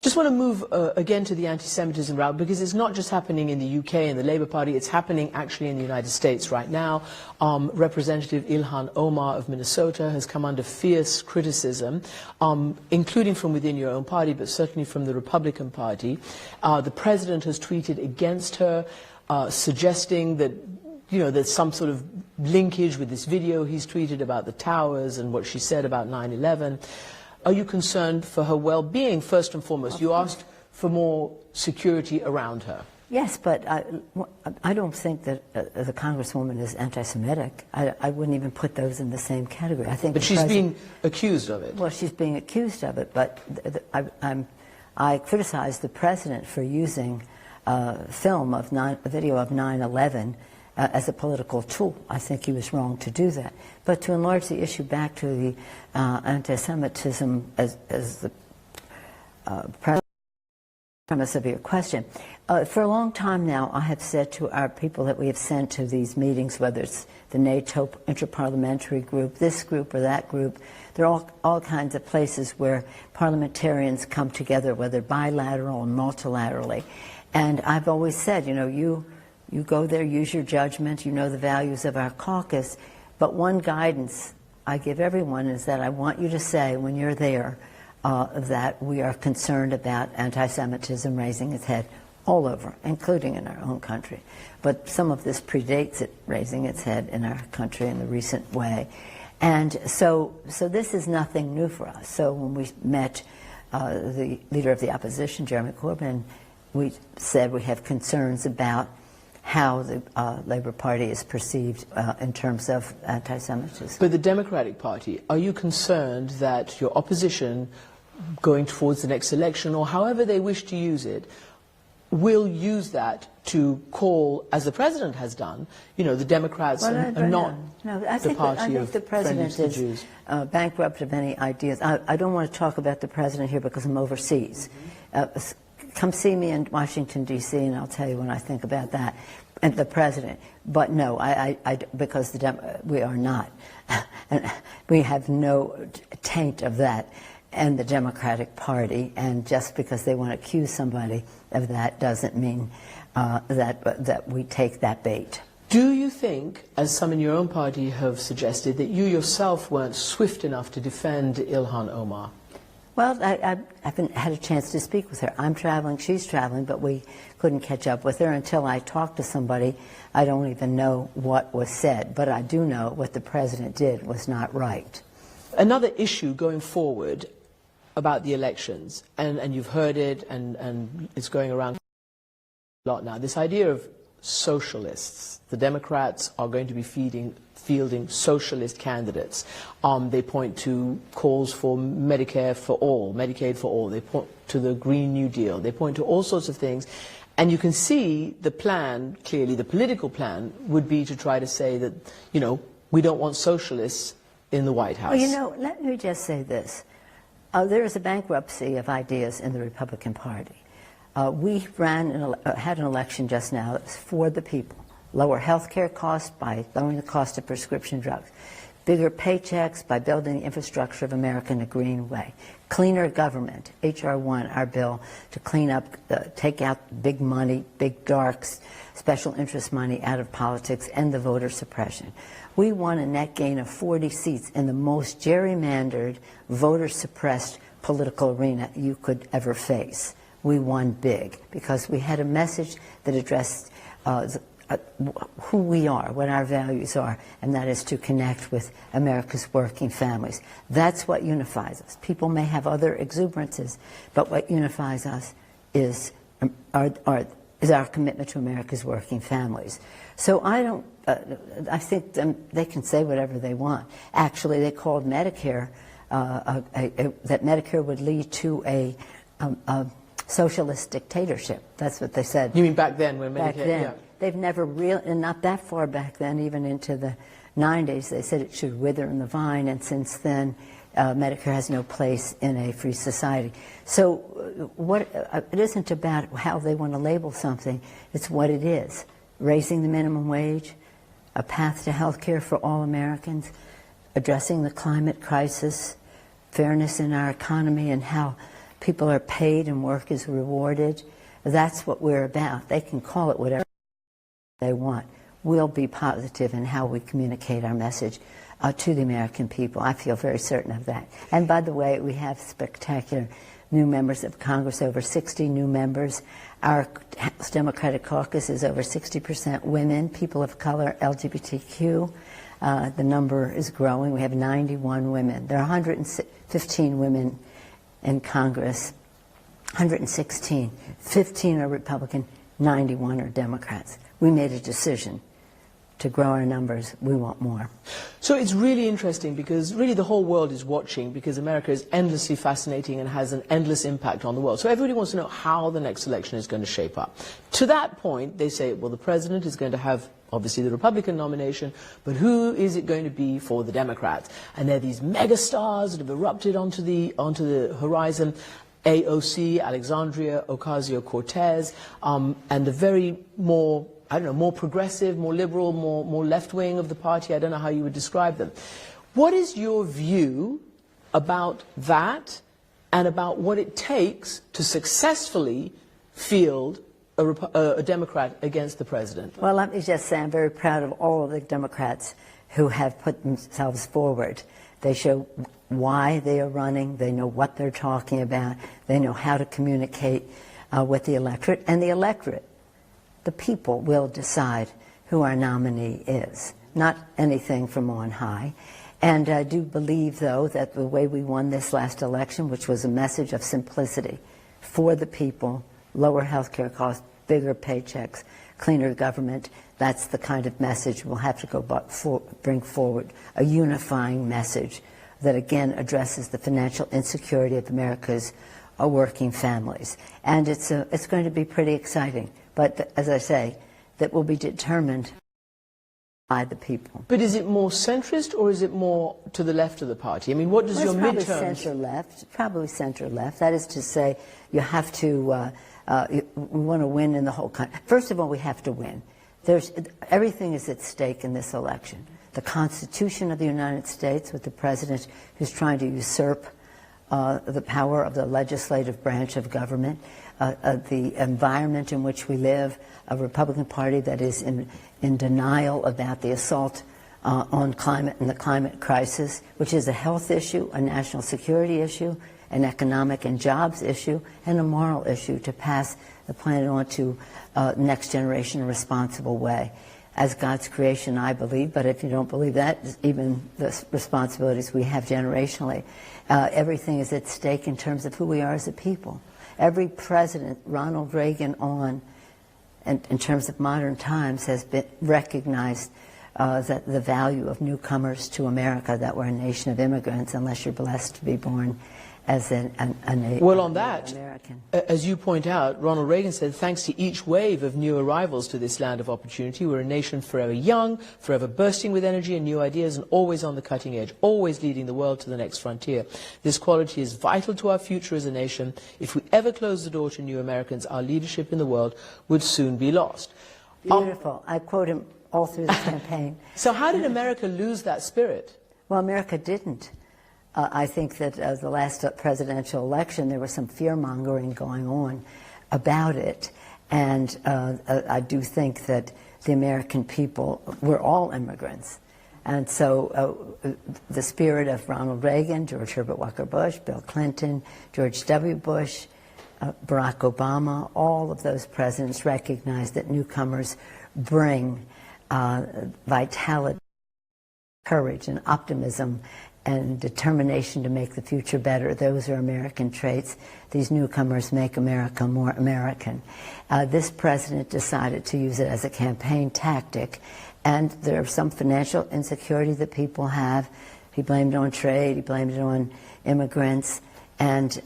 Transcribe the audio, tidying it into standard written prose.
Just want to move again to the anti-Semitism route, because it's not just happening in the UK and the Labour Party, it's happening actually in the United States right now. Representative Ilhan Omar of Minnesota has come under fierce criticism, including from within your own party, but certainly from the Republican Party. The president has tweeted against her, suggesting that there's some sort of linkage with this video he's tweeted about the towers and what she said about 9/11. Are you concerned for her well-being, first and foremost? You asked for more security around her. Yes, but I don't think that the Congresswoman is anti-Semitic. I wouldn't even put those in the same category. I think. But she's being accused of it. Well, she's being accused of it, but I criticize the president for using a video of 9/11 as a political tool. I think he was wrong to do that. But to enlarge the issue back to the anti-Semitism as the premise of your question, for a long time now I have said to our people that we have sent to these meetings, whether it's the NATO Interparliamentary Group, this group or that group, there are all kinds of places where parliamentarians come together, whether bilateral or multilaterally. And I've always said, you go there, use your judgment, you know the values of our caucus, but one guidance I give everyone is that I want you to say when you're there that we are concerned about anti-Semitism raising its head all over, including in our own country. But some of this predates it raising its head in our country in the recent way. And so this is nothing new for us. So when we met the leader of the opposition, Jeremy Corbyn, we said we have concerns about how the Labour Party is perceived in terms of anti-Semitism. But the Democratic Party, are you concerned that your opposition, going towards the next election, or however they wish to use it, will use that to call, as the President has done, the Democrats are not the party of the President friendly to Jews? Bankrupt of any ideas. I don't want to talk about the President here because I'm overseas. Come see me in Washington, D.C., and I'll tell you when I think about that, and the President. But no, because we are not. We have no taint of that in the Democratic Party, and just because they want to accuse somebody of that doesn't mean that we take that bait. Do you think, as some in your own party have suggested, that you yourself weren't swift enough to defend Ilhan Omar? Well, I haven't had a chance to speak with her. I'm traveling, she's traveling, but we couldn't catch up with her until I talked to somebody. I don't even know what was said, but I do know what the President did was not right. Another issue going forward about the elections, and you've heard it, and it's going around a lot now, this idea of socialists. The Democrats are going to be fielding socialist candidates. They point to calls for Medicare for all, Medicaid for all. They point to the Green New Deal. They point to all sorts of things. And you can see the plan, clearly the political plan, would be to try to say that, we don't want socialists in the White House. Well, let me just say this. There is a bankruptcy of ideas in the Republican Party. We had an election just now that was for the people. Lower health care costs by lowering the cost of prescription drugs. Bigger paychecks by building the infrastructure of America in a green way. Cleaner government, H.R. 1, our bill to clean up, take out big money, big darks, special interest money out of politics, and the voter suppression. We won a net gain of 40 seats in the most gerrymandered, voter-suppressed political arena you could ever face. We won big because we had a message that addressed who we are, what our values are, and that is to connect with America's working families. That's what unifies us. People may have other exuberances, but what unifies us is our commitment to America's working families. So I think they can say whatever they want. Actually, they called Medicare, that Medicare would lead to a socialist dictatorship. That's what they said. You mean back then when Medicare? Back then. Yeah. They've never really, and not that far back then, even into the 90s, they said it should wither in the vine, and since then, Medicare has no place in a free society. So it isn't about how they want to label something, it's what it is. Raising the minimum wage, a path to health care for all Americans, addressing the climate crisis, fairness in our economy, and how people are paid and work is rewarded. That's what we're about. They can call it whatever they want. We'll be positive in how we communicate our message to the American people. I feel very certain of that. And by the way, we have spectacular new members of Congress, over 60 new members. Our House Democratic Caucus is over 60% women, people of color, LGBTQ. The number is growing. We have 91 women. There are 115 women in Congress, 116. 15 are Republican, 91 are Democrats. We made a decision to grow our numbers. We want more. So it's really interesting because really the whole world is watching, because America is endlessly fascinating and has an endless impact on the world. So everybody wants to know how the next election is going to shape up. To that point, they say, well, the president is going to have obviously the Republican nomination, but who is it going to be for the Democrats? And there are these megastars that have erupted onto the horizon. AOC, Alexandria Ocasio-Cortez, and the very more, I don't know, more progressive, more liberal, more left-wing of the party. I don't know how you would describe them. What is your view about that and about what it takes to successfully field a Democrat against the president? Well, let me just say I'm very proud of all of the Democrats who have put themselves forward. They show why they are running. They know what they're talking about. They know how to communicate with the electorate. And the electorate, the people, will decide who our nominee is, not anything from on high. And I do believe, though, that the way we won this last election, which was a message of simplicity for the people, lower health care costs, bigger paychecks, cleaner government, that's the kind of message we'll have to bring forward, a unifying message that again addresses the financial insecurity of America's working families. And it's going to be pretty exciting. But as I say, that will be determined by the people. But is it more centrist or is it more to the left of the party? I mean, what does your midterms... Probably center-left. That is to say, you have to, we want to win in the whole country. First of all, we have to win. Everything is at stake in this election. The Constitution of the United States, with the president who's trying to usurp the power of the legislative branch of government, the environment in which we live, a Republican Party that is in denial about the assault on climate and the climate crisis, which is a health issue, a national security issue, an economic and jobs issue, and a moral issue to pass the planet on to next generation in a responsible way. As God's creation, I believe, but if you don't believe that, even the responsibilities we have generationally, everything is at stake in terms of who we are as a people. Every president, Ronald Reagan on, and in terms of modern times, has been recognized that the value of newcomers to America, that we're a nation of immigrants, unless you're blessed to be born as well, on that, American. As you point out, Ronald Reagan said, thanks to each wave of new arrivals to this land of opportunity, we're a nation forever young, forever bursting with energy and new ideas, and always on the cutting edge, always leading the world to the next frontier. This quality is vital to our future as a nation. If we ever close the door to new Americans, our leadership in the world would soon be lost. Beautiful. I quote him all through the campaign. So how did America lose that spirit? Well, America didn't. I think that the last presidential election, there was some fear-mongering going on about it. And I do think that the American people, we're all immigrants. And so the spirit of Ronald Reagan, George Herbert Walker Bush, Bill Clinton, George W. Bush, Barack Obama, all of those presidents recognized that newcomers bring vitality, courage, and optimism, and determination to make the future better. Those are American traits. These newcomers make America more American. This president decided to use it as a campaign tactic, and there's some financial insecurity that people have. He blamed it on trade, he blamed it on immigrants, and